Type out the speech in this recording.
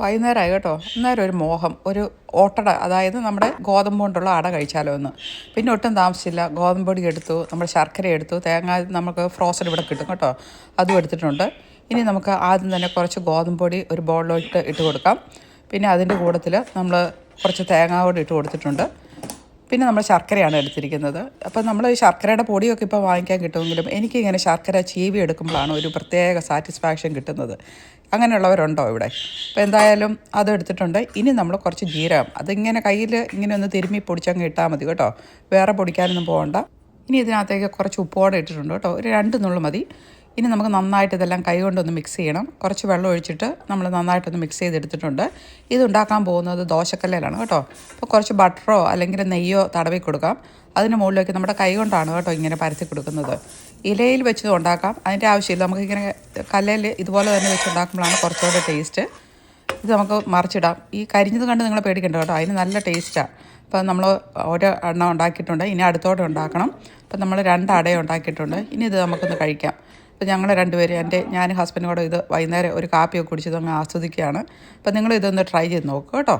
വൈകുന്നേരമായി കേട്ടോ. അന്നേരം ഒരു മോഹം, ഒരു ഓട്ടട, അതായത് നമ്മുടെ ഗോതമ്പ് കൊണ്ടുള്ള അട കഴിച്ചാലോ എന്ന്. പിന്നെ ഒട്ടും താമസിച്ചില്ല, ഗോതമ്പ് പൊടി എടുത്തു, നമ്മൾ ശർക്കര എടുത്തു, തേങ്ങ നമുക്ക് ഫ്രോസൺ ഇവിടെ കിട്ടും കേട്ടോ, അതും എടുത്തിട്ടുണ്ട്. ഇനി നമുക്ക് ആദ്യം തന്നെ കുറച്ച് ഗോതമ്പ് പൊടി ഒരു ബൗളിലോട്ട് ഇട്ട് കൊടുക്കാം. പിന്നെ അതിൻ്റെ കൂട്ടത്തിൽ നമ്മൾ കുറച്ച് തേങ്ങ കൂടി ഇട്ട് കൊടുത്തിട്ടുണ്ട്. പിന്നെ നമ്മൾ ശർക്കരയാണ് എടുത്തിരിക്കുന്നത്. അപ്പോൾ നമ്മൾ ശർക്കരയുടെ പൊടിയൊക്കെ ഇപ്പോൾ വാങ്ങിക്കാൻ കിട്ടുമെങ്കിലും എനിക്കിങ്ങനെ ശർക്കര ചീവി എടുക്കുമ്പോഴാണ് ഒരു പ്രത്യേക സാറ്റിസ്ഫാക്ഷൻ കിട്ടുന്നത്. അങ്ങനെയുള്ളവരുണ്ടോ ഇവിടെ? അപ്പോൾ എന്തായാലും അത് എടുത്തിട്ടുണ്ട്. ഇനി നമ്മൾ കുറച്ച് ജീരകം, അതിങ്ങനെ കയ്യിൽ ഇങ്ങനെ ഒന്ന് തിരുമ്മി പൊടിച്ചങ്ങ് ഇട്ടാൽ മതി കേട്ടോ, വേറെ പൊടിക്കാനൊന്നും പോകണ്ട. ഇനി ഇതിനകത്തേക്ക് കുറച്ച് ഉപ്പോടെ ഇട്ടിട്ടുണ്ട് കേട്ടോ, ഒരു 2 നുള്ളു മതി. ഇനി നമുക്ക് നന്നായിട്ട് ഇതെല്ലാം കൈ കൊണ്ടൊന്ന് മിക്സ് ചെയ്യണം. കുറച്ച് വെള്ളം ഒഴിച്ചിട്ട് നമ്മൾ നന്നായിട്ടൊന്ന് മിക്സ് ചെയ്തെടുത്തിട്ടുണ്ട്. ഇതുണ്ടാക്കാൻ പോകുന്നത് ദോശക്കല്ലിലാണ് കേട്ടോ. അപ്പോൾ കുറച്ച് ബട്ടറോ അല്ലെങ്കിൽ നെയ്യോ തടവി കൊടുക്കാം. അതിന് മുകളിലേക്ക് നമ്മുടെ കൈ കൊണ്ടാണ് കേട്ടോ ഇങ്ങനെ പരത്തി കൊടുക്കുന്നത്. ഇലയിൽ വെച്ച് ഉണ്ടാക്കാം, അതിൻ്റെ ആവശ്യമില്ല. നമുക്കിങ്ങനെ കല്ലിൽ ഇതുപോലെ തന്നെ വെച്ച് ഉണ്ടാക്കുമ്പോഴാണ് കുറച്ചുകൂടെ ടേസ്റ്റ്. ഇത് നമുക്ക് മറിച്ചിടാം. ഈ കരിഞ്ഞത് കണ്ട് നിങ്ങൾ പേടിക്കണ്ട കേട്ടോ, അതിന് നല്ല ടേസ്റ്റാണ്. അപ്പോൾ നമ്മൾ ഒരു എണ്ണം ഉണ്ടാക്കിയിട്ടുണ്ട്, ഇനി അടുത്തോടെ ഉണ്ടാക്കണം. അപ്പോൾ നമ്മൾ 2 അടയും ഉണ്ടാക്കിയിട്ടുണ്ട്. ഇനി ഇത് നമുക്കൊന്ന് കഴിക്കാം. അപ്പോൾ ഞങ്ങൾ രണ്ടുപേരും, ഞാൻ ഹസ്ബൻഡും കൂടെ ഇത് വൈകുന്നേരം ഒരു കാപ്പിയൊക്കെ കുടിച്ചത് അങ്ങ് ആസ്വദിക്കുകയാണ്. അപ്പോൾ നിങ്ങൾ ഇതൊന്ന് ട്രൈ ചെയ്ത് നോക്കുക കേട്ടോ.